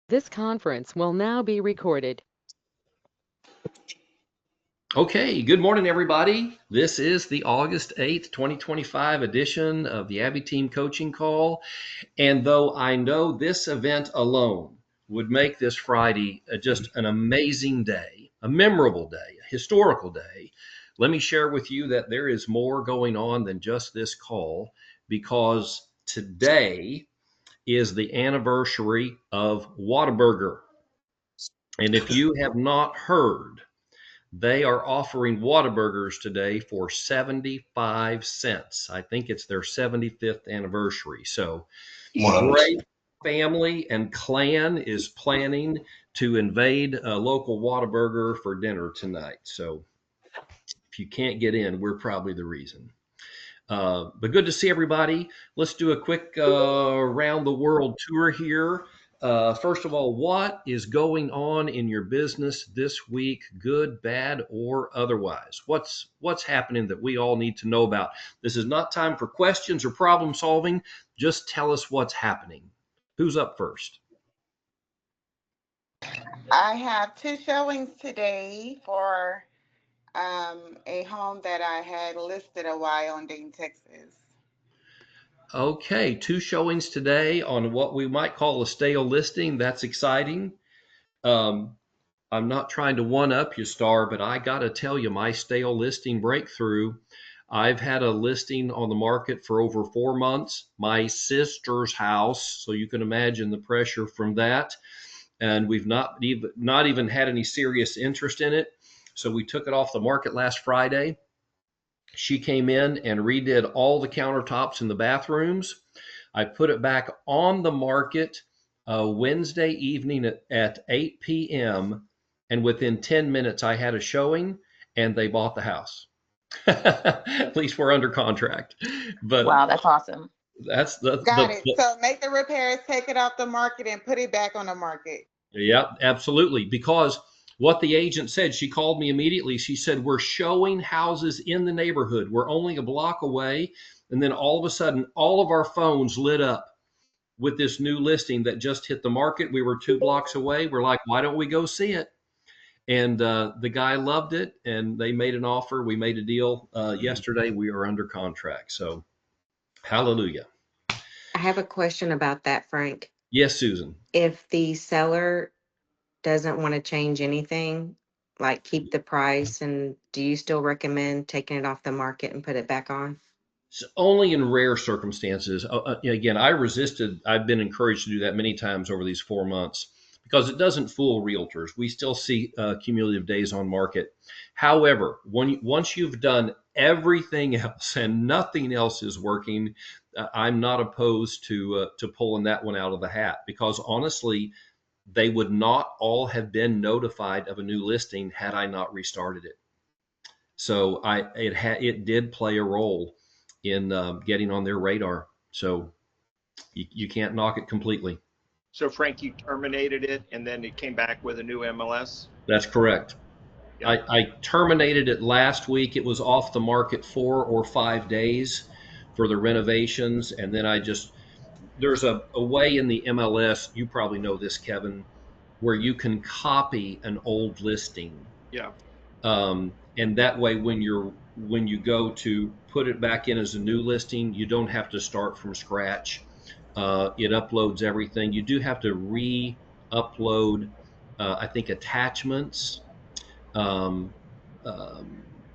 This conference will now be recorded. Okay, good morning, everybody. This is the August 8th, 2025 edition of the Abby Team Coaching Call. And though I know this event alone would make this Friday just an amazing day, a memorable day, a historical day, let me share with you that there is more going on than just this call, because today is the anniversary of Whataburger. And if you have not heard, they are offering Whataburgers today for 75 cents. I think it's their 75th anniversary. So Bray family and clan is planning to invade a local Whataburger for dinner tonight. So if you can't get in, we're probably the reason. But good to see everybody. Let's do a quick round the world tour here. First of all, what is going on in your business this week, good, bad, or otherwise? What's happening that we all need to know about? This is not time for questions or problem solving. Just tell us what's happening. Who's up first? I have two showings today for a home that I had listed a while in Dayton, Texas. Okay, two showings today on what we might call a stale listing. That's exciting. Um, I'm not trying to one up you, Star, but I got to tell you, my stale listing breakthrough. I've had a listing on the market for over 4 months, my sister's house. So you can imagine the pressure from that. And we've not even had any serious interest in it. So we took it off the market last Friday. She came in and redid all the countertops in the bathrooms. I put it back on the market Wednesday evening at 8 p.m. And within 10 minutes, I had a showing and they bought the house. At least we're under contract. But wow, that's awesome. that's Got it. So make the repairs, take it off the market, and put it back on the market. Yeah, absolutely. Because what the agent said, she called me immediately. She said, we're showing houses in the neighborhood. We're only a block away. And then all of a sudden, all of our phones lit up with this new listing that just hit the market. We were 2 blocks away. We're like, why don't we go see it? And the guy loved it, and they made an offer. We made a deal yesterday. We are under contract. So, hallelujah. I have a question about that, Frank. Yes, Susan. If the seller doesn't want to change anything, like keep the price, and do you still recommend taking it off the market and put it back on? So only in rare circumstances. Again, I resisted. I've been encouraged to do that many times over these 4 months because it doesn't fool realtors. We still see cumulative days on market. However, once you've done everything else and nothing else is working, I'm not opposed to pulling that one out of the hat, because honestly, they would not all have been notified of a new listing had I not restarted it. So it did play a role in getting on their radar. So you can't knock it completely. So Frank, you terminated it and then it came back with a new MLS? That's correct. Yeah. I terminated it last week. It was off the market 4 or 5 days for the renovations. And then there's a way in the MLS, you probably know this, Kevin, where you can copy an old listing. Yeah. And that way, when you go to put it back in as a new listing, you don't have to start from scratch. It uploads everything. You do have to re-upload, I think, attachments um,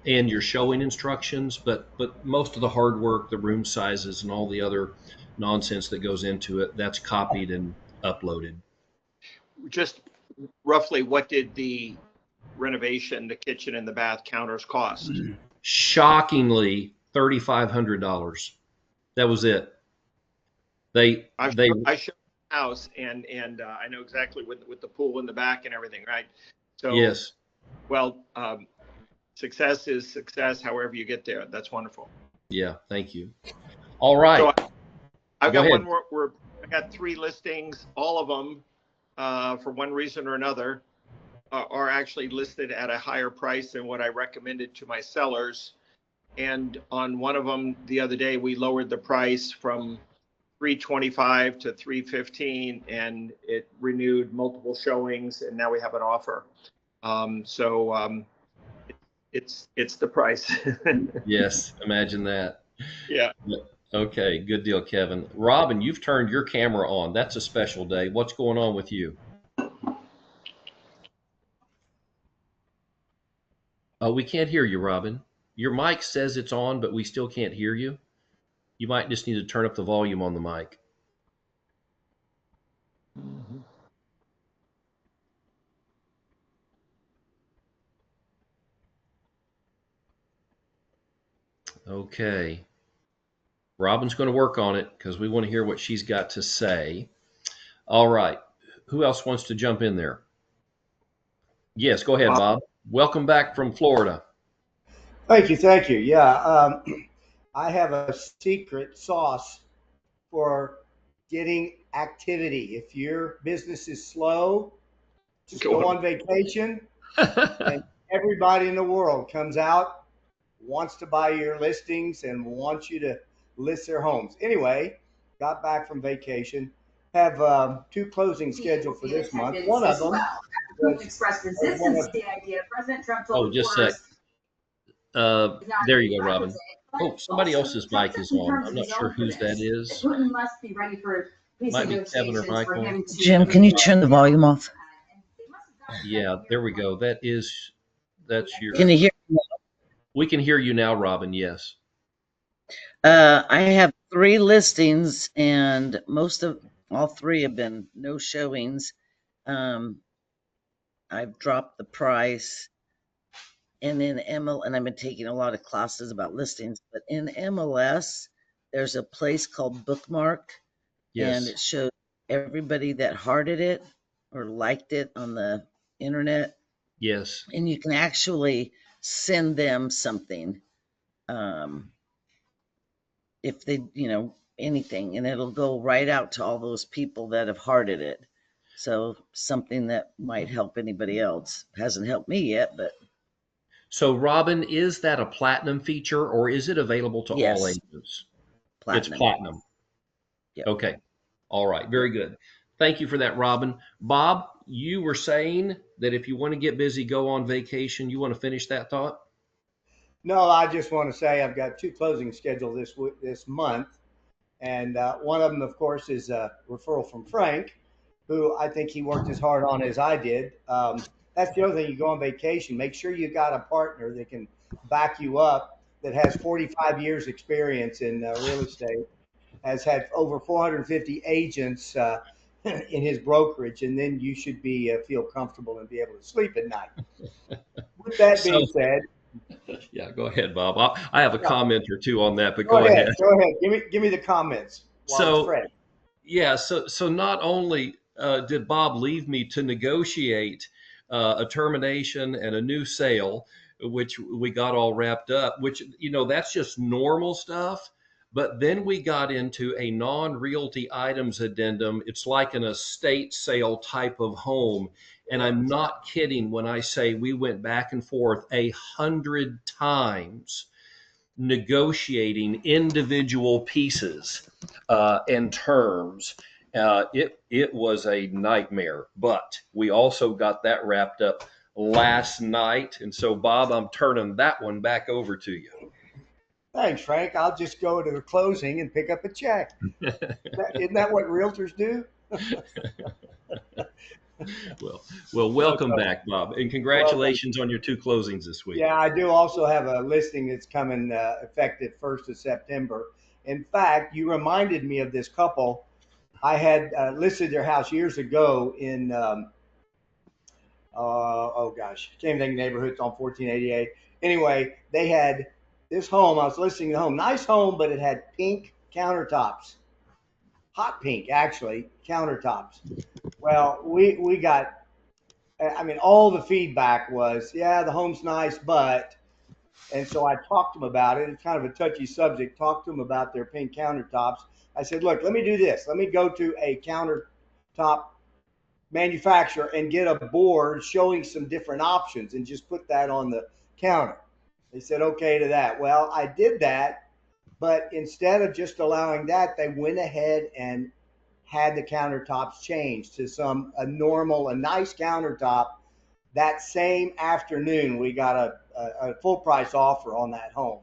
and your showing instructions, but most of the hard work, the room sizes, and all the other nonsense that goes into it, that's copied and uploaded. Just roughly, what did the renovation, the kitchen and the bath counters cost? Shockingly, $3,500. That was it. I showed the house, and I know exactly with the pool in the back and everything, right? So yes. Well, success is success. However you get there, that's wonderful. Yeah, thank you. All right. So I've got one more. I got 3 listings. All of them, for one reason or another, are actually listed at a higher price than what I recommended to my sellers. And on one of them the other day, we lowered the price from 325 to 315, and it renewed multiple showings, and now we have an offer. It's the price. Yes, imagine that. Yeah. Okay, good deal, Kevin. Robin, you've turned your camera on. That's a special day. What's going on with you? Oh, we can't hear you, Robin. Your mic says it's on, but we still can't hear you. You might just need to turn up the volume on the mic. Okay. Robin's going to work on it because we want to hear what she's got to say. All right. Who else wants to jump in there? Yes, go ahead, Bob. Welcome back from Florida. Thank you. Thank you. Yeah. I have a secret sauce for getting activity. If your business is slow, just go on vacation and everybody in the world comes out, wants to buy your listings and wants you to list their homes. Anyway, got back from vacation, have 2 closings scheduled for this month. One of them expressed resistance to the idea. President Trump told just a sec. There you go, Robin. Oh, somebody else's mic is on. I'm not sure whose that is. Putin must be ready for peace Might be Kevin or Michael. Jim, can you turn the volume off? Yeah, there we go. That's your. Can you hear me? We can hear you now, Robin. Yes. I have 3 listings, and all 3 have been no showings. I've dropped the price, and in and I've been taking a lot of classes about listings. But in MLS, there's a place called Bookmark, and it shows everybody that hearted it or liked it on the internet. Yes. And you can actually send them something. If they, anything, and it'll go right out to all those people that have hearted it. So something that might help anybody else. Hasn't helped me yet, but. So Robin, is that a platinum feature or is it available to all agents? Platinum. It's platinum. Yep. Okay. All right. Very good. Thank you for that, Robin. Bob, you were saying that if you want to get busy, go on vacation. You want to finish that thought? No, I just want to say I've got 2 closings scheduled this month. And one of them, of course, is a referral from Frank, who I think he worked as hard on as I did. That's the other thing. You go on vacation, make sure you got a partner that can back you up, that has 45 years experience in real estate, has had over 450 agents in his brokerage, and then you should be feel comfortable and be able to sleep at night. With that being said. Yeah, go ahead, Bob. I have a comment or 2 on that, but go ahead. Go ahead. Give me the comments. So not only did Bob leave me to negotiate a termination and a new sale, which we got all wrapped up, which, that's just normal stuff. But then we got into a non-realty items addendum. It's like an estate sale type of home. And I'm not kidding when I say we went back and forth 100 times negotiating individual pieces and terms. It was a nightmare, but we also got that wrapped up last night. And so, Bob, I'm turning that one back over to you. Thanks, Frank. I'll just go to the closing and pick up a check. Isn't that what realtors do? Well, welcome back, Bob, and congratulations on your 2 closings this week. Yeah, I do also have a listing that's coming effective 1st of September. In fact, you reminded me of this couple. I had listed their house years ago in, can't think of the neighborhood. It's on 1488. Anyway, they had this home. I was listing the home. Nice home, but it had pink countertops. Hot pink, actually, countertops. Well, we got, all the feedback was, yeah, the home's nice, but, and so I talked to them about it. It's kind of a touchy subject. Talked to them about their pink countertops. I said, look, let me do this. Let me go to a countertop manufacturer and get a board showing some different options and just put that on the counter. They said, okay to that. Well, I did that, But instead of just allowing that, they went ahead and had the countertops changed to a nice countertop. That same afternoon, we got a full price offer on that home.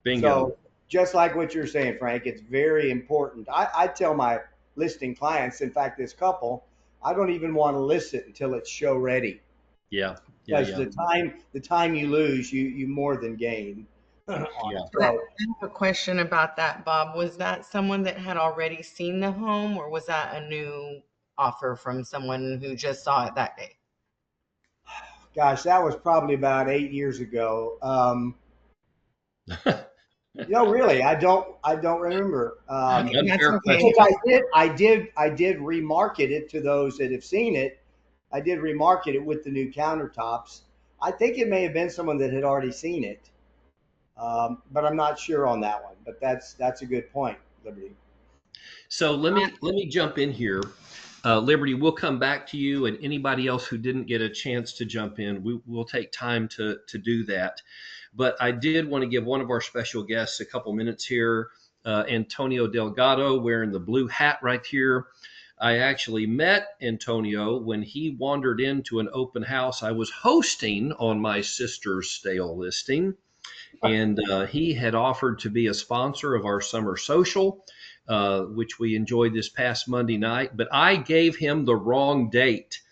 Bingo. So just like what you're saying, Frank, it's very important. I tell my listing clients, in fact, this couple, I don't even want to list it until it's show ready. Yeah. Because the time you lose, you more than gain. Yeah. So, I have a question about that, Bob. Was that someone that had already seen the home, or was that a new offer from someone who just saw it that day? gosh, that was probably about 8 years ago. Really, I don't remember. That's okay. I did remarket it to those that have seen it. I did remarket it with the new countertops. I think it may have been someone that had already seen it, but I'm not sure on that one. But that's a good point, Liberty. So let me jump in here. Liberty, we'll come back to you, and anybody else who didn't get a chance to jump in, we'll take time to do that. But I did want to give one of our special guests a couple minutes here, Antonio Delgado, wearing the blue hat right here. I actually met Antonio when he wandered into an open house I was hosting on my sister's stale listing. And he had offered to be a sponsor of our summer social, which we enjoyed this past Monday night. But I gave him the wrong date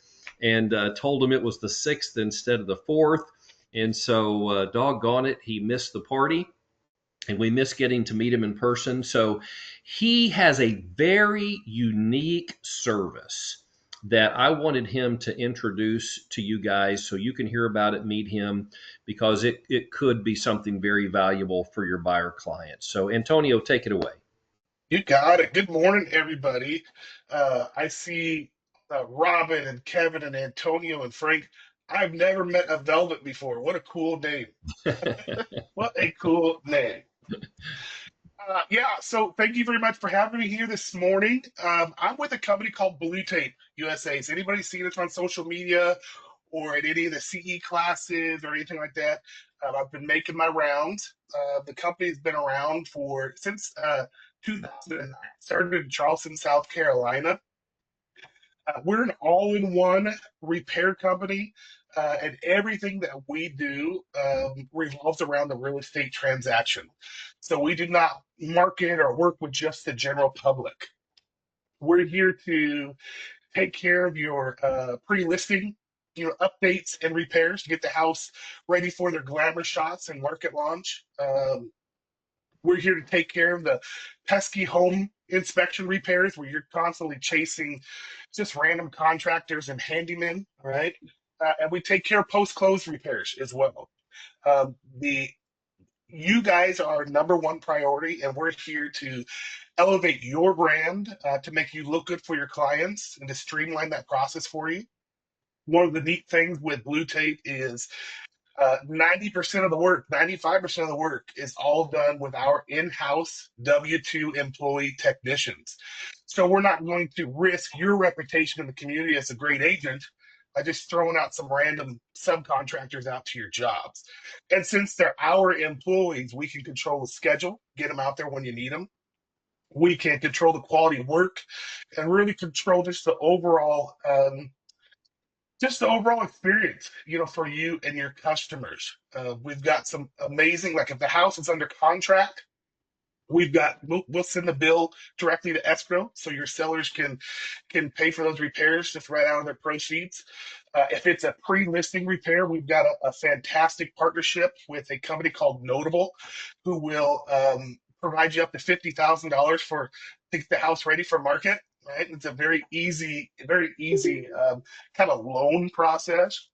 and told him it was the 6th instead of the 4th. And so, doggone it, he missed the party. And we missed getting to meet him in person. So he has a very unique service that I wanted him to introduce to you guys so you can hear about it, meet him, because it could be something very valuable for your buyer clients. So Antonio, take it away. You got it. Good morning, everybody. I see Robin and Kevin and Antonio and Frank. I've never met a Velvet before. What a cool name. What a cool name. So thank you very much for having me here this morning. I'm with a company called Blue Tape USA. Has anybody seen us on social media or at any of the CE classes or anything like that? I've been making my rounds. The company's been around since 2009. Started in Charleston, South Carolina. We're an all-in-one repair company, and everything that we do revolves around the real estate transaction. So we do not market or work with just the general public. We're here to take care of your pre-listing, updates and repairs to get the house ready for their glamour shots and market launch. We're here to take care of the pesky home inspection repairs where you're constantly chasing just random contractors and handymen, right? And we take care of post-close repairs as well. You guys are our number one priority, and we're here to elevate your brand to make you look good for your clients and to streamline that process for you. One of the neat things with Blue Tape is 90% of the work, 95% of the work is all done with our in-house W-2 employee technicians. So we're not going to risk your reputation in the community as a great agent by just throwing out some random subcontractors out to your jobs. And since they're our employees, we can control the schedule, get them out there when you need them. We can control the quality of work and really control just the overall experience, for you and your customers. We've got some amazing, like if the house is under contract, we'll send the bill directly to escrow so your sellers can pay for those repairs just right out of their proceeds. If it's a pre-listing repair, we've got a fantastic partnership with a company called Notable, who will provide you up to $50,000 to get the house ready for market. Right, it's a very easy kind of loan process.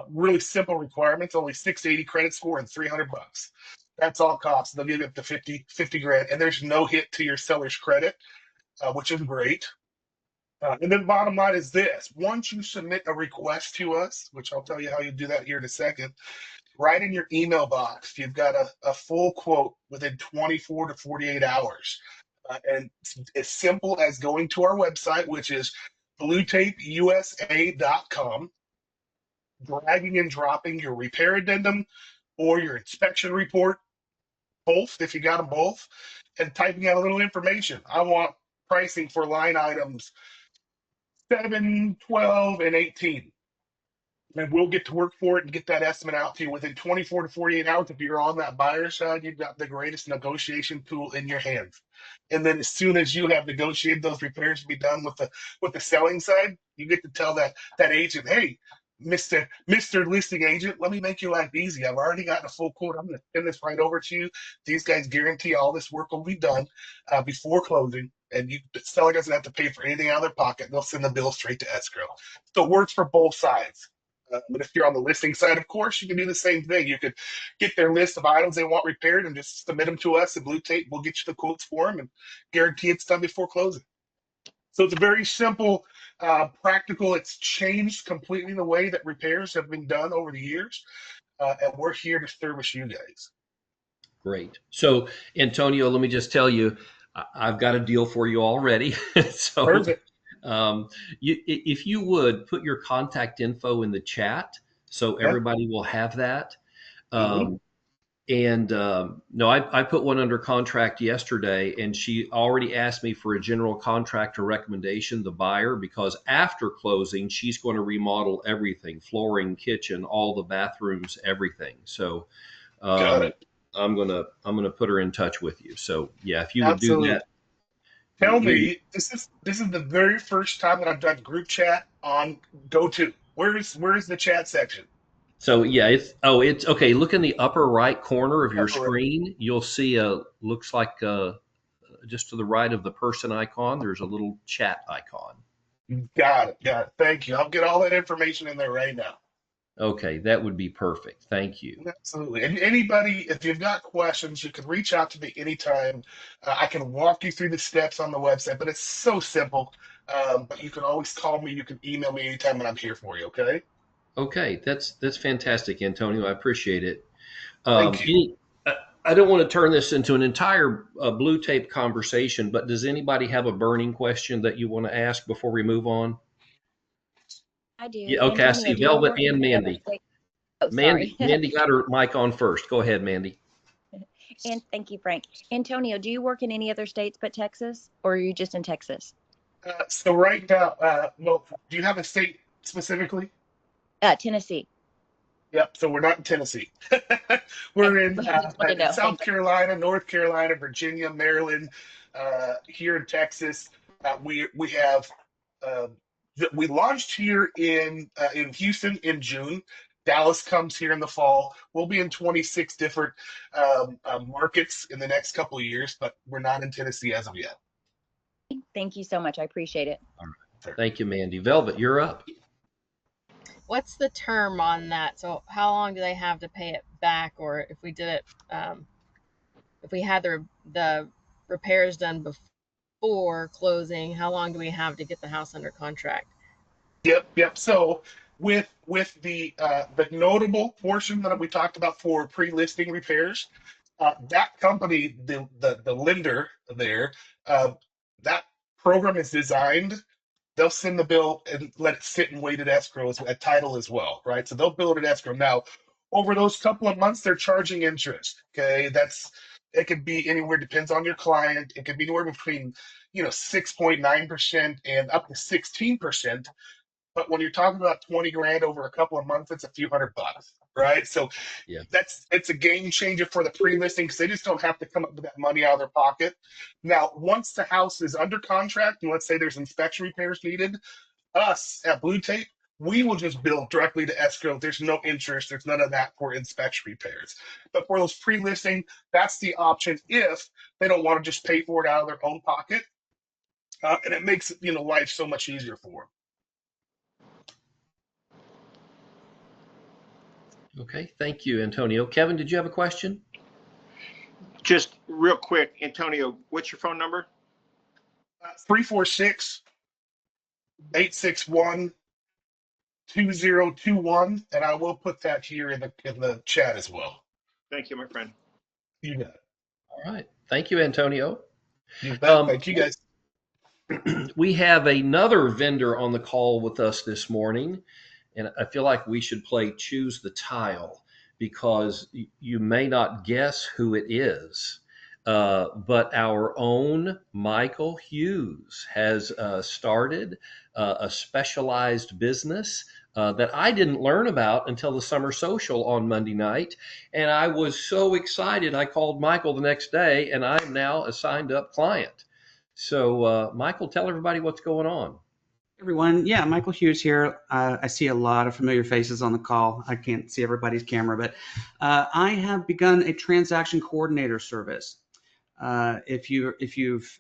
Really simple requirements, only 680 credit score and $300. That's all it costs. They'll give you up to 50 grand, and there's no hit to your seller's credit, which is great. And then bottom line is this: once you submit a request to us, which I'll tell you how you do that here in a second, right in your email box, you've got a full quote within 24 to 48 hours. And it's as simple as going to our website, which is bluetapeusa.com, dragging and dropping your repair addendum or your inspection report, both if you got them both, and typing out a little information. I want pricing for line items 7, 12, and 18. And we'll get to work for it and get that estimate out to you within 24 to 48 hours. If you're on that buyer side, you've got the greatest negotiation tool in your hands. And then as soon as you have negotiated those repairs to be done with the selling side, you get to tell that agent, hey, Mr. Listing Agent, let me make your life easy. I've already gotten a full quote. I'm going to send this right over to you. These guys guarantee all this work will be done before closing, and the seller doesn't have to pay for anything out of their pocket. They'll send the bill straight to escrow. So it works for both sides. But if you're on the listing side, of course, you can do the same thing. You could get their list of items they want repaired and just submit them to us at Blue Tape. We'll get you the quotes for them and guarantee it's done before closing. So it's a very simple, practical. It's changed completely the way that repairs have been done over the years. And we're here to service you guys. Great. So, Antonio, let me just tell you, I've got a deal for you already. So, perfect. If you would put your contact info in the chat so everybody will have that. And no, I put one under contract yesterday, and she already asked me for a general contractor recommendation, the buyer, because after closing, she's going to remodel everything, flooring, kitchen, all the bathrooms, everything. So got it. I'm gonna put her in touch with you. So yeah, if you would Absolutely. do that. Tell me, this is the very first time that I've done group chat on GoTo. Where's the chat section? So yeah, it's okay. Look in the upper right corner of your screen. You'll see looks like just to the right of the person icon, there's a little chat icon. Got it. Thank you. I'll get all that information in there right now. Okay, that would be perfect. Thank you. Absolutely. And anybody, if you've got questions, you can reach out to me anytime. I can walk you through the steps on the website, but it's so simple. But you can always call me. You can email me anytime, and I'm here for you. Okay. Okay, that's fantastic, Antonio. I appreciate it. Thank you. I don't want to turn this into an entire Blue Tape conversation, but does anybody have a burning question that you want to ask before we move on? I do. Yeah, okay, Antonio, I see Velvet and Mandy. Oh, sorry. Mandy got her mic on first. Go ahead, Mandy. And thank you, Frank. Antonio, do you work in any other states but Texas, or are you just in Texas? So right now, well, do you have a state specifically? Tennessee. Yep. So we're not in Tennessee. We're in South Carolina, North Carolina, Virginia, Maryland. Here in Texas, we have we launched here in Houston in June. Dallas comes here in the fall. We'll be in 26 different markets in the next couple of years, but we're not in Tennessee as of yet. Thank you so much. I appreciate it. All right. Thank you, Mandy. Velvet, you're up. What's the term on that? So how long do they have to pay it back? Or if we did it, if we had the repairs done before closing, how long do we have to get the house under contract? Yep. So with the notable portion that we talked about for pre-listing repairs, that company, the lender there, that program is designed. They'll send the bill and let it sit and wait at escrow at title as well, right? So they'll bill it at escrow. Now, over those couple of months, they're charging interest. Okay, it could be anywhere, depends on your client. It could be anywhere between 6.9% and up to 16%. But when you're talking about 20 grand over a couple of months, it's a few $100, right? So yeah, it's a game changer for the pre-listing because they just don't have to come up with that money out of their pocket. Now, once the house is under contract, and let's say there's inspection repairs needed, us at Blue Tape, we will just bill directly to escrow. There's no interest. There's none of that for inspection repairs. But for those pre-listing, that's the option if they don't want to just pay for it out of their own pocket. And it makes life so much easier for them. Okay, thank you, Antonio. Kevin, did you have a question? Just real quick, Antonio, what's your phone number? 346-861-2021, and I will put that here in the chat as well. Thank you, my friend. You got it. All right. Thank you, Antonio. You bet. Thank you, guys. We have another vendor on the call with us this morning, and I feel like we should play Choose the Tile. because you may not guess who it is. But our own Michael Hughes has started a specialized business that I didn't learn about until the summer social on Monday night. And I was so excited. I called Michael the next day, and I'm now a signed up client. So, Michael, tell everybody what's going on. Everyone, yeah, Michael Hughes here. I see a lot of familiar faces on the call. I can't see everybody's camera, but I have begun a transaction coordinator service. If you've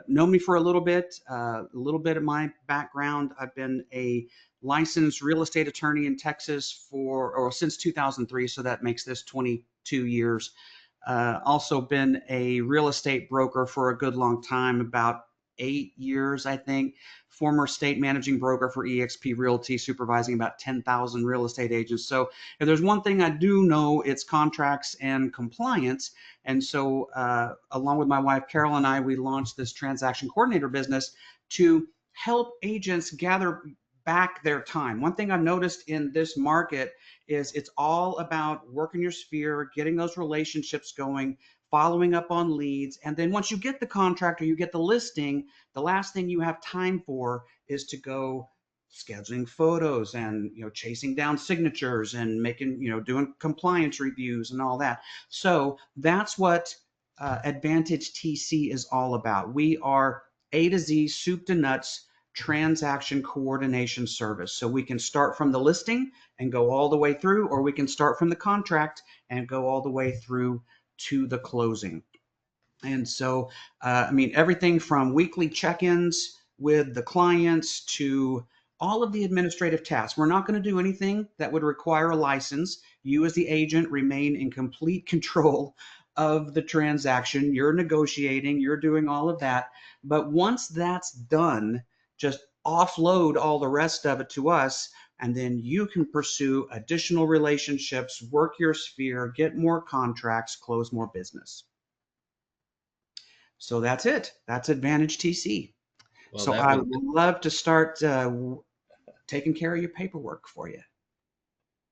known me for a little bit of my background, I've been a licensed real estate attorney in Texas since 2003, so that makes this 22 years. Also been a real estate broker for a good long time, about 8 years, I think. Former state managing broker for eXp Realty, supervising about 10,000 real estate agents. So if there's one thing I do know, it's contracts and compliance. And so along with my wife, Carol, and I, we launched this transaction coordinator business to help agents gather back their time. One thing I've noticed in this market is it's all about working your sphere, getting those relationships going, following up on leads. And then once you get the contract or you get the listing, the last thing you have time for is to go scheduling photos and chasing down signatures and making doing compliance reviews and all that. So that's what Advantage TC is all about. We are A to Z, soup to nuts transaction coordination service. So we can start from the listing and go all the way through, or we can start from the contract and go all the way through to the closing. And so, everything from weekly check-ins with the clients to all of the administrative tasks. We're not going to do anything that would require a license. You as the agent remain in complete control of the transaction. You're negotiating, you're doing all of that. But once that's done, just offload all the rest of it to us, and then you can pursue additional relationships, work your sphere, get more contracts, close more business. So that's it. That's Advantage TC. Well, so I would love to start taking care of your paperwork for you.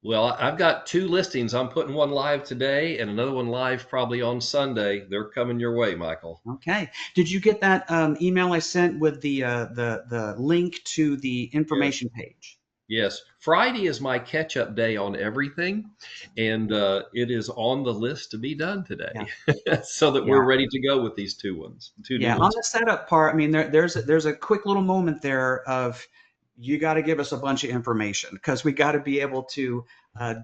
Well, I've got 2 listings. I'm putting one live today and another one live probably on Sunday. They're coming your way, Michael. Okay. Did you get that email I sent with the link to the information page? Yes. Friday is my catch-up day on everything, and it is on the list to be done today, so that we're ready to go with these 2 ones. On the setup part, there's a quick little moment there of you got to give us a bunch of information because we got to be able to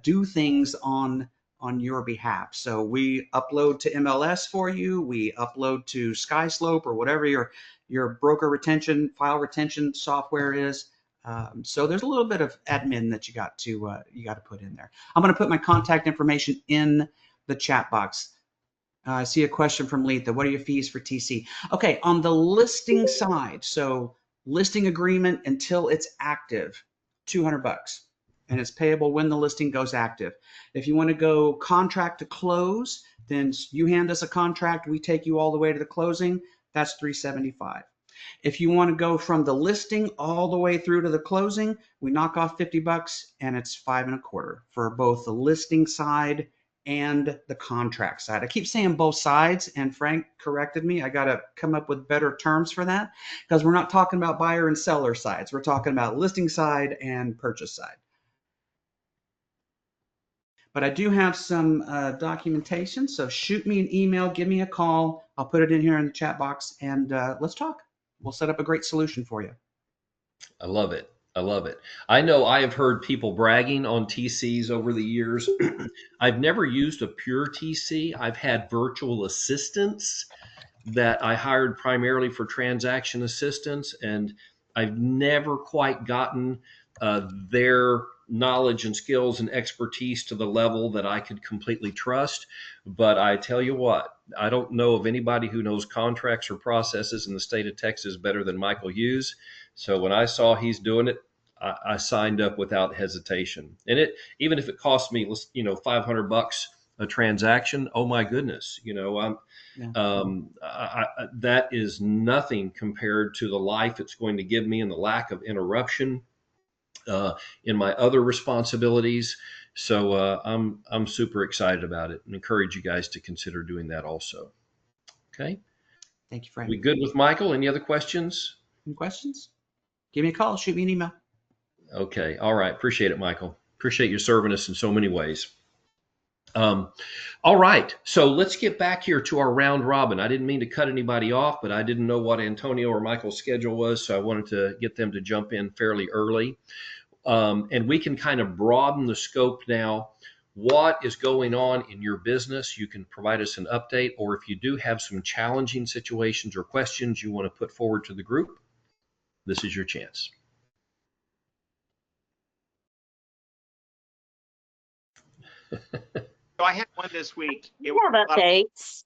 do things on your behalf. So we upload to MLS for you. We upload to SkySlope or whatever your broker retention, file retention software is. So there's a little bit of admin that you got to put in there. I'm going to put my contact information in the chat box. I see a question from Letha. What are your fees for TC? Okay, on the listing side, so listing agreement until it's active, $200, and it's payable when the listing goes active. If you want to go contract to close, then you hand us a contract, we take you all the way to the closing, that's $375. If you want to go from the listing all the way through to the closing, we knock off $50 and it's $525 for both the listing side and the contract side. I keep saying both sides, and Frank corrected me. I got to come up with better terms for that because we're not talking about buyer and seller sides. We're talking about listing side and purchase side. But I do have some documentation, so shoot me an email, give me a call. I'll put it in here in the chat box, and let's talk. We'll set up a great solution for you. I love it. I love it. I know I have heard people bragging on TCs over the years. I've never used a pure TC. I've had virtual assistants that I hired primarily for transaction assistance, and I've never quite gotten their knowledge and skills and expertise to the level that I could completely trust. But I tell you what, I don't know of anybody who knows contracts or processes in the state of Texas better than Michael Hughes. So when I saw he's doing it, I signed up without hesitation. And even if it cost me, $500 a transaction, oh my goodness, that is nothing compared to the life it's going to give me and the lack of interruption in my other responsibilities. So I'm super excited about it and encourage you guys to consider doing that also. Okay. Thank you, Frank. We good with Michael? Any other questions? Any questions? Give me a call. Shoot me an email. Okay. All right. Appreciate it, Michael. Appreciate you serving us in so many ways. All right. So let's get back here to our round robin. I didn't mean to cut anybody off, but I didn't know what Antonio or Michael's schedule was, so I wanted to get them to jump in fairly early. And we can kind of broaden the scope now. What is going on in your business? You can provide us an update, or if you do have some challenging situations or questions you want to put forward to the group, this is your chance. So I had one this week. We have updates.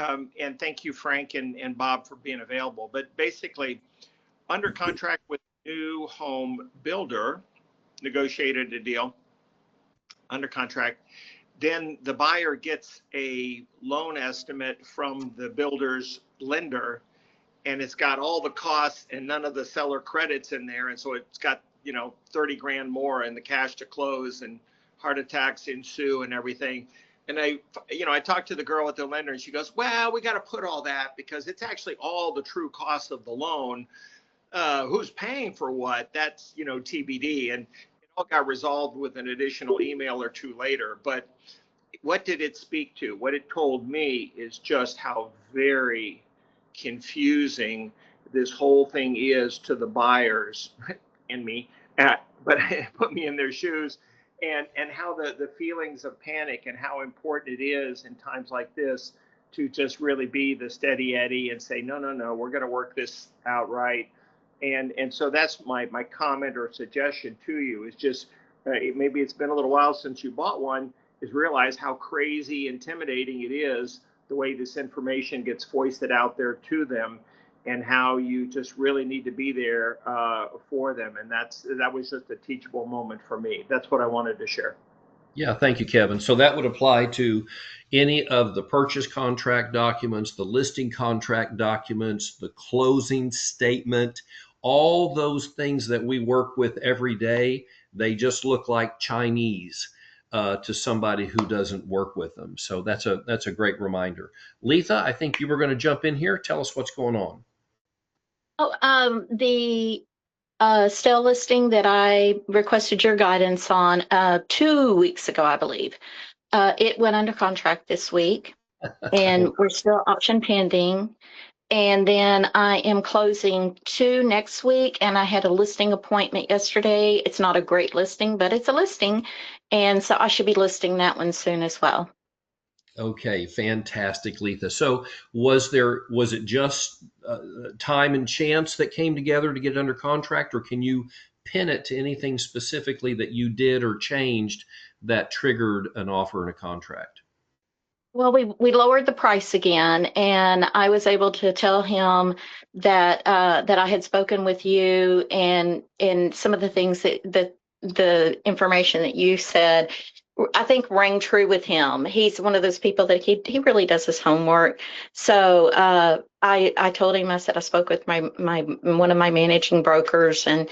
And thank you, Frank and Bob, for being available. But basically, under contract with a new home builder, negotiated a deal under contract. Then the buyer gets a loan estimate from the builder's lender, and it's got all the costs and none of the seller credits in there. And so it's got, 30 grand more in the cash to close, and heart attacks ensue and everything. And I talked to the girl at the lender, and she goes, well, we got to put all that because it's actually all the true cost of the loan. Who's paying for what? That's, TBD. And it all got resolved with an additional email or two later. But what did it speak to? What it told me is just how very confusing this whole thing is to the buyers and me, but put me in their shoes, and how the feelings of panic and how important it is in times like this to just really be the steady Eddie and say, no, we're going to work this out right. And so that's my comment or suggestion to you is just maybe it's been a little while since you bought one, is realize how crazy intimidating it is the way this information gets foisted out there to them, and how you just really need to be there for them. And that was just a teachable moment for me. That's what I wanted to share. Yeah, thank you, Kevin. So that would apply to any of the purchase contract documents, the listing contract documents, the closing statement, all those things that we work with every day. They just look like Chinese to somebody who doesn't work with them. So that's a great reminder. Letha, I think you were going to jump in here. Tell us what's going on. Oh, the sale listing that I requested your guidance on 2 weeks ago, I believe. It went under contract this week, and we're still option pending. And then I am closing 2 next week, and I had a listing appointment yesterday. It's not a great listing, but it's a listing, and so I should be listing that one soon as well. Okay, fantastic, Letha. So was it just time and chance that came together to get it under contract, or can you pin it to anything specifically that you did or changed that triggered an offer and a contract? Well, we lowered the price again, and I was able to tell him that that I had spoken with you, and some of the things that the information that you said, I think rang true with him. He's one of those people that he really does his homework. So I told him, I said I spoke with my one of my managing brokers, and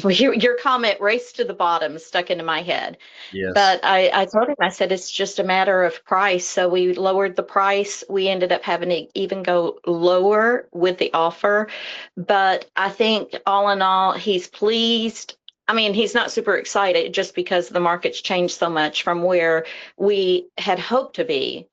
your comment raced to the bottom, stuck into my head. Yes. But I told him, I said, it's just a matter of price. So we lowered the price. We ended up having to even go lower with the offer. But I think all in all, he's pleased. I mean, he's not super excited just because the market's changed so much from where we had hoped to be.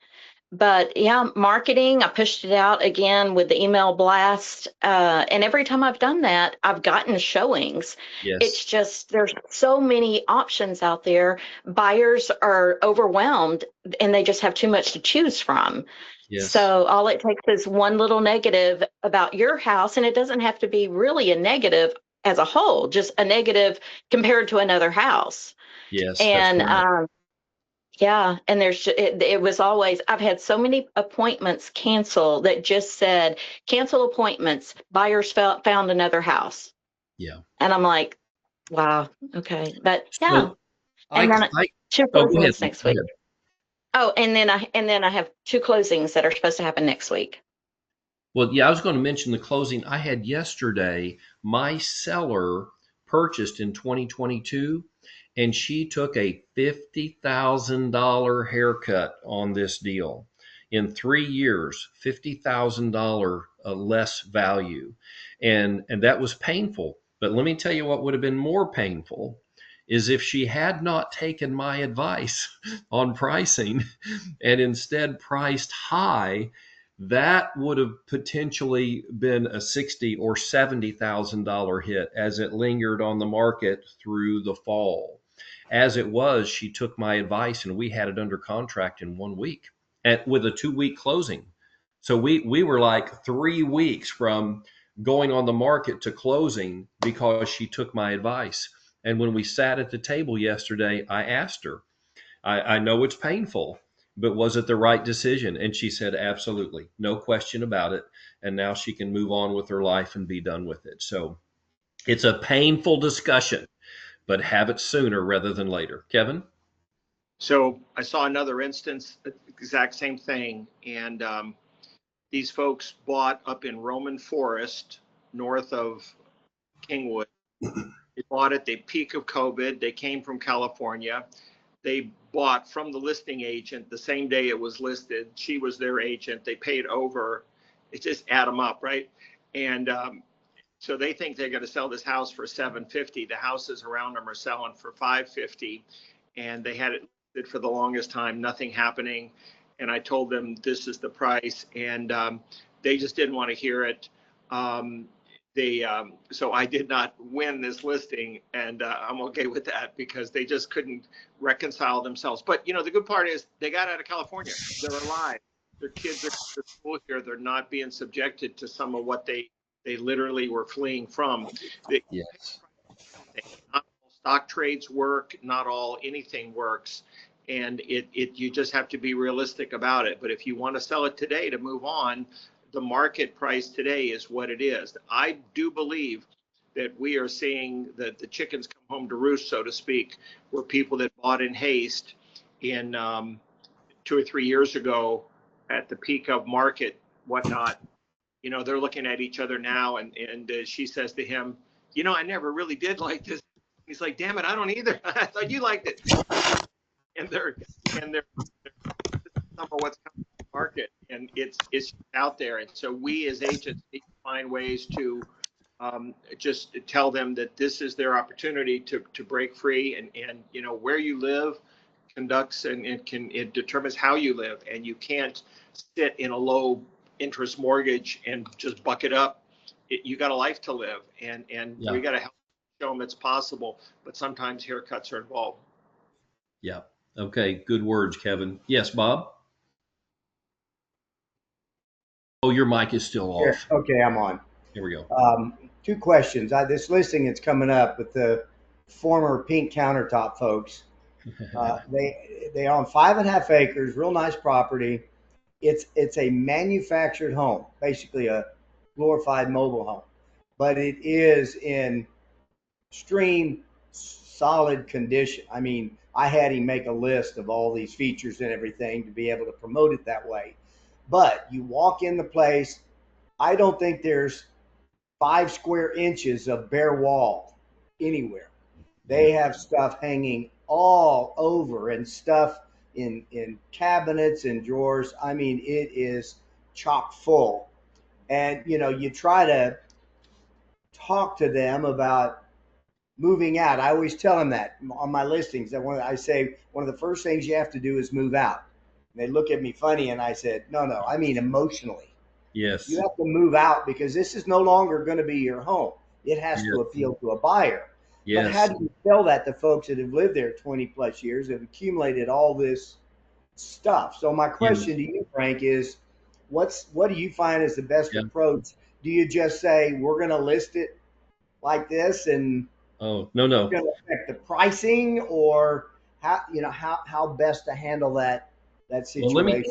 But yeah, marketing, I pushed it out again with the email blast. And every time I've done that, I've gotten showings. Yes. It's just, there's so many options out there. Buyers are overwhelmed and they just have too much to choose from. Yes. So all it takes is one little negative about your house, and it doesn't have to be really a negative as a whole, just a negative compared to another house. Yes. And yeah, and it was always, I've had so many appointments cancel that just said, cancel appointments, buyers found another house. Yeah. And I'm like, wow, okay. But yeah. So and then 2 closings next week. Go ahead. Oh, and then I have 2 closings that are supposed to happen next week. Well, yeah, I was going to mention the closing I had yesterday. My seller purchased in 2022, and she took a $50,000 haircut on this deal. In 3 years, $50,000 less value. And that was painful. But let me tell you what would have been more painful is if she had not taken my advice on pricing and instead priced high. That would have potentially been a $60,000 or $70,000 hit as it lingered on the market through the fall. As it was, she took my advice and we had it under contract in 1 week with a 2-week closing. So we were like 3 weeks from going on the market to closing because she took my advice. And when we sat at the table yesterday, I asked her, I know it's painful, but was it the right decision? And she said, absolutely, no question about it. And now she can move on with her life and be done with it. So it's a painful discussion, but have it sooner rather than later. Kevin? So I saw another instance, exact same thing. And these folks bought up in Roman Forest, north of Kingwood. They bought at the peak of COVID. They came from California. They bought from the listing agent the same day it was listed. She was their agent. They paid over. It just add them up, right? And so they think they're going to sell this house for $750. The houses around them are selling for $550, and they had it listed for the longest time, nothing happening. And I told them this is the price, and they just didn't want to hear it. So I did not win this listing, and I'm okay with that because they just couldn't reconcile themselves. But you know, the good part is they got out of California. They're alive. Their kids are to school here. They're not being subjected to some of what they literally were fleeing from. Yes. Not all stock trades work. Not all anything works. And you just have to be realistic about it. But if you want to sell it today to move on, the market price today is what it is. I do believe that we are seeing that the chickens come home to roost, so to speak, where people that bought in haste in 2 or 3 years ago at the peak of market, whatnot, you know, they're looking at each other now. And she says to him, you know, I never really did like this. He's like, damn it, I don't either. I thought you liked it. And they're some of what's coming to the market, and it's out there. And so we as agents need to find ways to just tell them that this is their opportunity to break free, and you know, where you live conducts and it determines how you live, and you can't sit in a low interest mortgage and just buck it up. You got a life to live, and Yeah. we got to help show them it's possible, but sometimes haircuts are involved. Yeah. Okay. Good words, Kevin. Yes, Bob? Oh, your mic is still Here, off. okay, I'm on. Here we go. 2 questions. This listing that's coming up with the former pink countertop folks. They own 5.5 acres, real nice property. It's a manufactured home, basically a glorified mobile home, but it is in extreme solid condition. I mean, I had him make a list of all these features and everything to be able to promote it that way. But you walk in the place, I don't think there's 5 square inches of bare wall anywhere. They have stuff hanging all over and stuff in cabinets and drawers. I mean, it is chock full. And, you know, you try to talk to them about moving out. I always tell them that on my listings. I say one of the first things you have to do is move out. And they look at me funny, and I said, no, I mean emotionally. Yes. You have to move out because this is no longer going to be your home. It has to appeal to a buyer. Yes. But how do you tell that to folks that have lived there 20 plus years, have accumulated all this stuff? So my question to you, Frank, is what do you find is the best approach? Do you just say we're going to list it like this and no, it's going to affect the pricing, or how best to handle that situation? Well,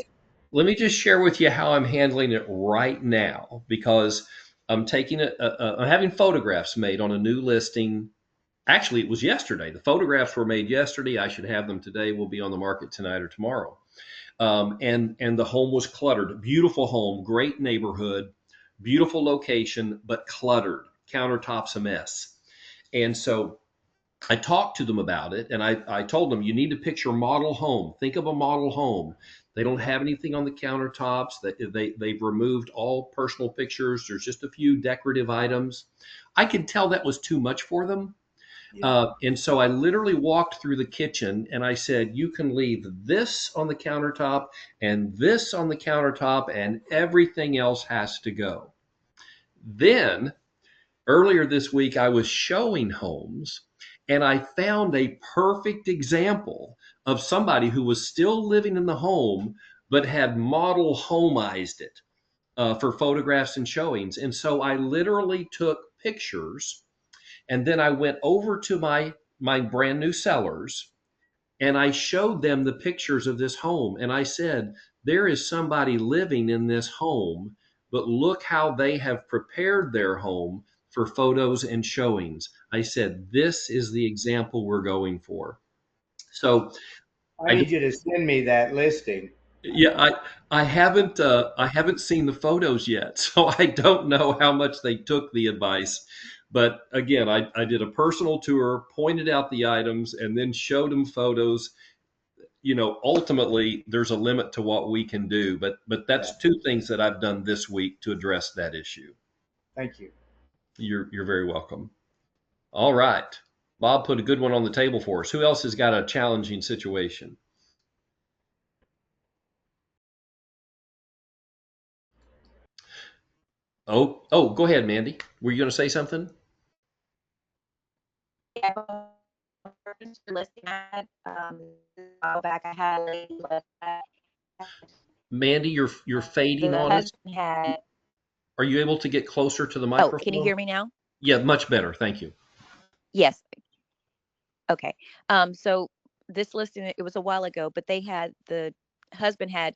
let me just share with you how I'm handling it right now, because I'm taking I'm having photographs made on a new listing. Actually, it was yesterday. The photographs were made yesterday. I should have them today. We'll be on the market tonight or tomorrow. And the home was cluttered. Beautiful home, great neighborhood. beautiful location, but cluttered, countertops a mess. And so I talked to them about it, and I told them, you need to picture model home. Think of a model home. They don't have anything on the countertops. They've removed all personal pictures. There's just a few decorative items. I could tell that was too much for them. And so I literally walked through the kitchen and I said, you can leave this on the countertop and this on the countertop, and everything else has to go. Then earlier this week, I was showing homes and I found a perfect example of somebody who was still living in the home but had model homeized it for photographs and showings. And so I literally took pictures, and then I went over to my brand new sellers and I showed them the pictures of this home. And I said, there is somebody living in this home, but look how they have prepared their home for photos and showings. I said, this is the example we're going for. So I need you to send me that listing. yeah, I haven't seen the photos yet, so I don't know how much they took the advice. But again, I did a personal tour, pointed out the items, and then showed them photos. You know, ultimately, there's a limit to what we can do, but that's two things that I've done this week to address that issue. Thank you. You're very welcome. All right, Bob put a good one on the table for us. Who else has got a challenging situation? Oh, go ahead, Mandy. Were you going to say something? Yeah, listing I had a while back. I had a lady list that Mandy, you're fading the on us. husband had. Are you able to get closer to the Oh, microphone? can you hear me now? Yeah, much better. Thank you. Yes. Okay. So this listing, it was a while ago, but the husband had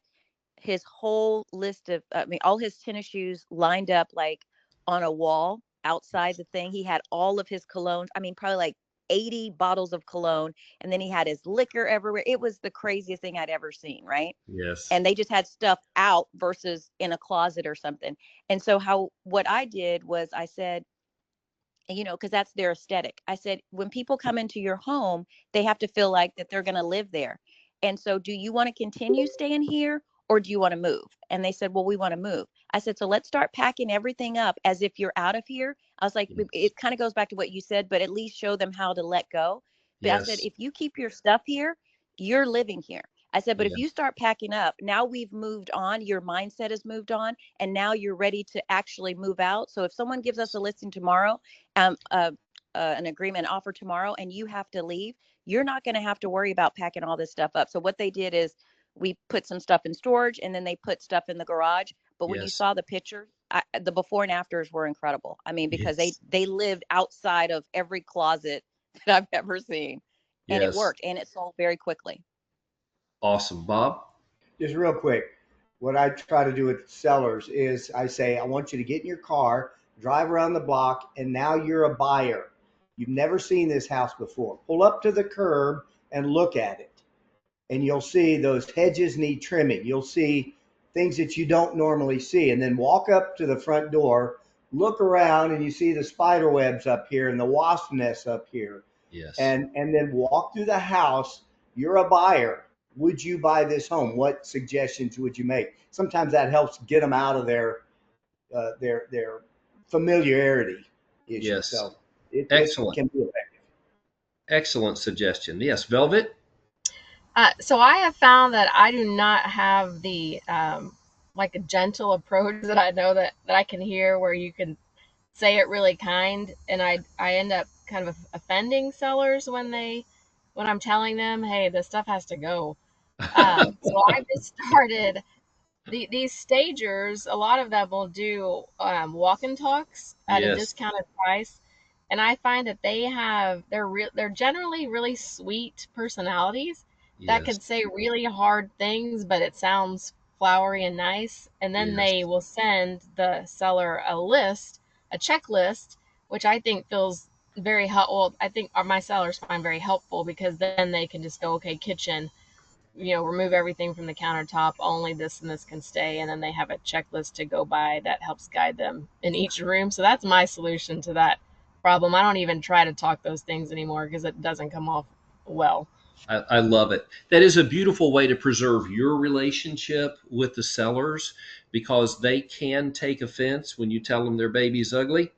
his whole list of, I mean, all his tennis shoes lined up like on a wall outside the thing. He had all of his colognes. I mean, probably like 80 bottles of cologne. And then he had his liquor everywhere. It was the craziest thing I'd ever seen. Right. Yes. And they just had stuff out versus in a closet or something. And so what I did was I said, because that's their aesthetic. I said, when people come into your home, they have to feel like that they're going to live there. And so, do you want to continue staying here or do you want to move? And they said, well, we want to move. I said, so let's start packing everything up as if you're out of here. I was like, it kind of goes back to what you said, but at least show them how to let go. But I said, if you keep your stuff here, you're living here. I said, but if you start packing up, now we've moved on, your mindset has moved on, and now you're ready to actually move out. So if someone gives us a listing tomorrow, an agreement offer tomorrow, and you have to leave, you're not going to have to worry about packing all this stuff up. So what they did is we put some stuff in storage and then they put stuff in the garage. But when you saw the picture, the before and afters were incredible. I mean, because they lived outside of every closet that I've ever seen, and it worked, and it sold very quickly. Awesome. Bob? Just real quick, what I try to do with sellers is I say, I want you to get in your car, drive around the block, and now you're a buyer. You've never seen this house before. Pull up to the curb and look at it. And you'll see those hedges need trimming. You'll see things that you don't normally see. And then walk up to the front door, look around, and you see the spider webs up here and the wasp nests up here. Yes. And then walk through the house. You're a buyer. Would you buy this home? What suggestions would you make? Sometimes that helps get them out of their familiarity issue. Yes. So Excellent. it can be effective. Excellent suggestion. Yes, Velvet? So I have found that I do not have the like a gentle approach that I know that I can hear where you can say it really kind, and I end up kind of offending sellers when I'm telling them, hey, this stuff has to go. So I just started these stagers. A lot of them will do walk and talks at a discounted price, and I find that they're generally really sweet personalities that can say really hard things, but it sounds flowery and nice. And then they will send the seller a checklist, which I think feels very helpful. I think my sellers find very helpful because then they can just go, okay, kitchen, remove everything from the countertop, only this and this can stay, and then they have a checklist to go by that helps guide them in each room. So that's my solution to that problem. I don't even try to talk those things anymore because it doesn't come off well. I love it. That is a beautiful way to preserve your relationship with the sellers, because they can take offense when you tell them their baby's ugly.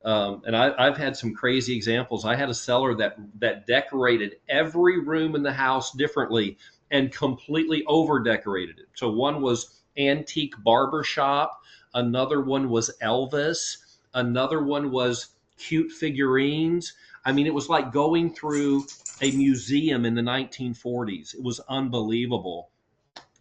And I've had some crazy examples. I had a seller that decorated every room in the house differently and completely over decorated it. So one was antique barber shop, another one was Elvis, another one was cute figurines. I mean, it was like going through a museum in the 1940s. It was unbelievable.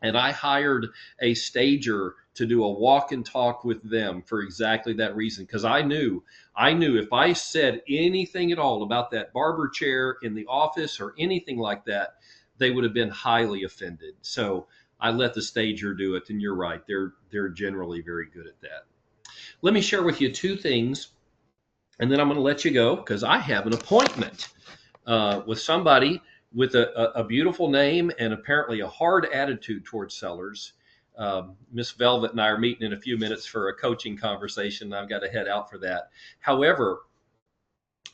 And I hired a stager to do a walk and talk with them for exactly that reason, because I knew if I said anything at all about that barber chair in the office or anything like that, they would have been highly offended. So I let the stager do it, and you're right, they're generally very good at that. Let me share with you two things, and then I'm going to let you go because I have an appointment with somebody with a beautiful name and apparently a hard attitude towards sellers. Miss Velvet and I are meeting in a few minutes for a coaching conversation. I've got to head out for that. However,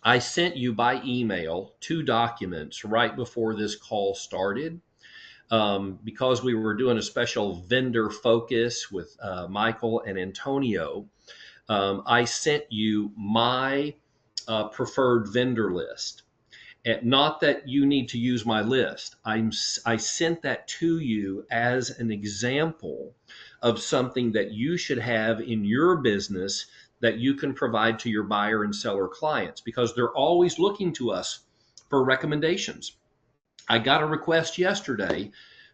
I sent you by email 2 documents right before this call started, because we were doing a special vendor focus with Michael and Antonio. I sent you my preferred vendor list. And not that you need to use my list. I sent that to you as an example of something that you should have in your business that you can provide to your buyer and seller clients, because they're always looking to us for recommendations. I got a request yesterday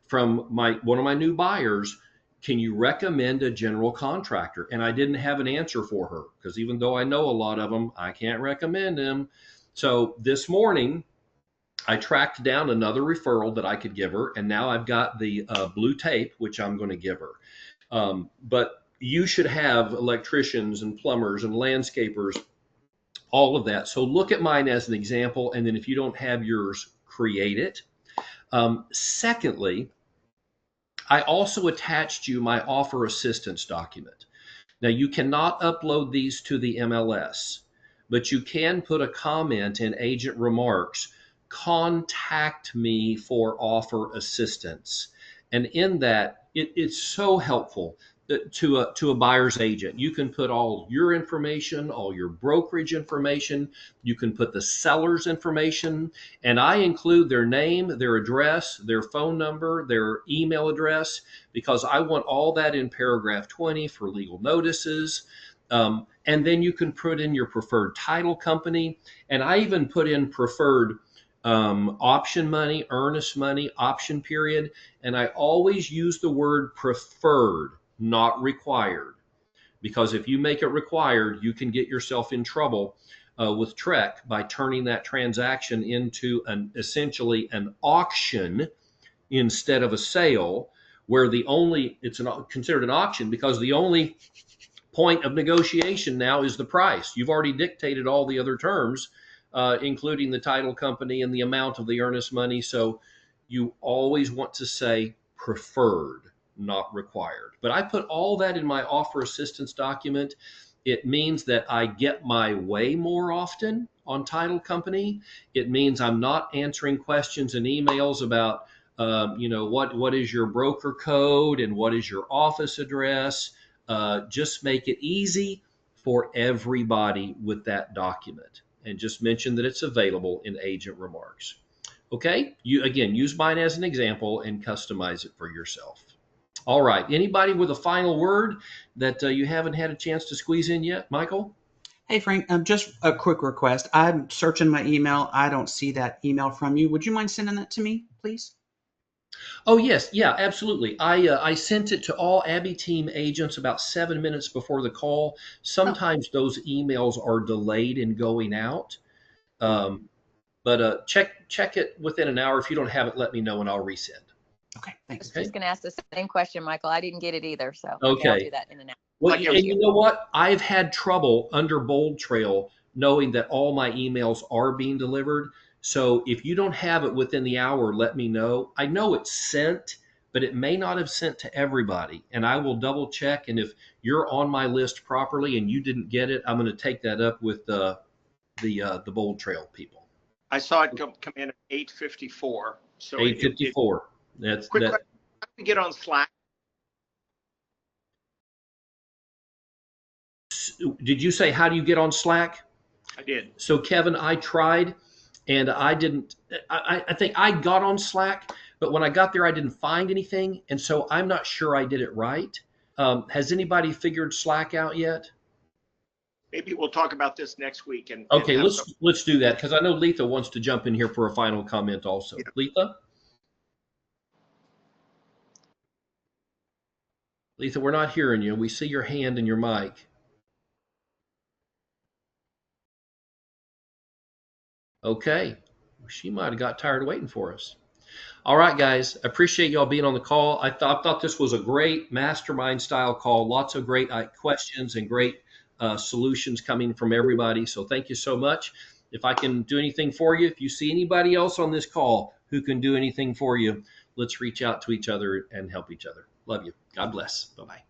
from one of my new buyers. Can you recommend a general contractor? And I didn't have an answer for her, because even though I know a lot of them, I can't recommend them. So this morning, I tracked down another referral that I could give her, and now I've got the blue tape, which I'm going to give her. But you should have electricians and plumbers and landscapers, all of that. So look at mine as an example, and then if you don't have yours, create it. Secondly, I also attached you my offer assistance document. Now, you cannot upload these to the MLS, but you can put a comment in agent remarks, contact me for offer assistance. And in that, it's so helpful to a buyer's agent. You can put all your information, all your brokerage information. You can put the seller's information, and I include their name, their address, their phone number, their email address, because I want all that in paragraph 20 for legal notices. And then you can put in your preferred title company, and I even put in preferred option money, earnest money, option period, and I always use the word preferred, not required, because if you make it required, you can get yourself in trouble with TREC by turning that transaction into essentially an auction instead of a sale, where it's considered an auction because the only point of negotiation now is the price. You've already dictated all the other terms, including the title company and the amount of the earnest money. So you always want to say preferred, not required. But I put all that in my offer assistance document. It means that I get my way more often on title company. It means I'm not answering questions and emails about, what is your broker code and what is your office address. Just make it easy for everybody with that document, and just mention that it's available in agent remarks. Okay, you again use mine as an example and customize it for yourself. All right, anybody with a final word that you haven't had a chance to squeeze in yet? Michael? Hey, Frank, just a quick request. I'm searching my email. I don't see that email from you. Would you mind sending that to me, please? Oh, yes. Yeah, absolutely. I sent it to all Abby team agents about 7 minutes before the call. Sometimes those emails are delayed in going out. But check it within an hour. If you don't have it, let me know and I'll resend. Okay, thanks. I was just going to ask the same question, Michael. I didn't get it either. So Okay. I'll do that in an hour. Well, and you know what? I've had trouble under Bold Trail knowing that all my emails are being delivered. So if you don't have it within the hour, let me know. I know it's sent, but it may not have sent to everybody, and I will double check. And if you're on my list properly and you didn't get it, I'm going to take that up with the Bold Trail people. I saw it come in at 8:54. So 8:54. That's quick that. question. How do we get on Slack? Did you say how do you get on Slack? I did. So Kevin, I tried, and I didn't. I think I got on Slack, but when I got there, I didn't find anything, and so I'm not sure I did it right. Has anybody figured Slack out yet? Maybe we'll talk about this next week. And Okay, have let's do that, because I know Letha wants to jump in here for a final comment also. Yeah. Letha, we're not hearing you. We see your hand and your mic. Okay, she might have got tired of waiting for us. All right, guys, I appreciate y'all being on the call. I thought this was a great mastermind style call. Lots of great questions and great solutions coming from everybody. So thank you so much. If I can do anything for you, if you see anybody else on this call who can do anything for you, let's reach out to each other and help each other. Love you. God bless. Bye-bye.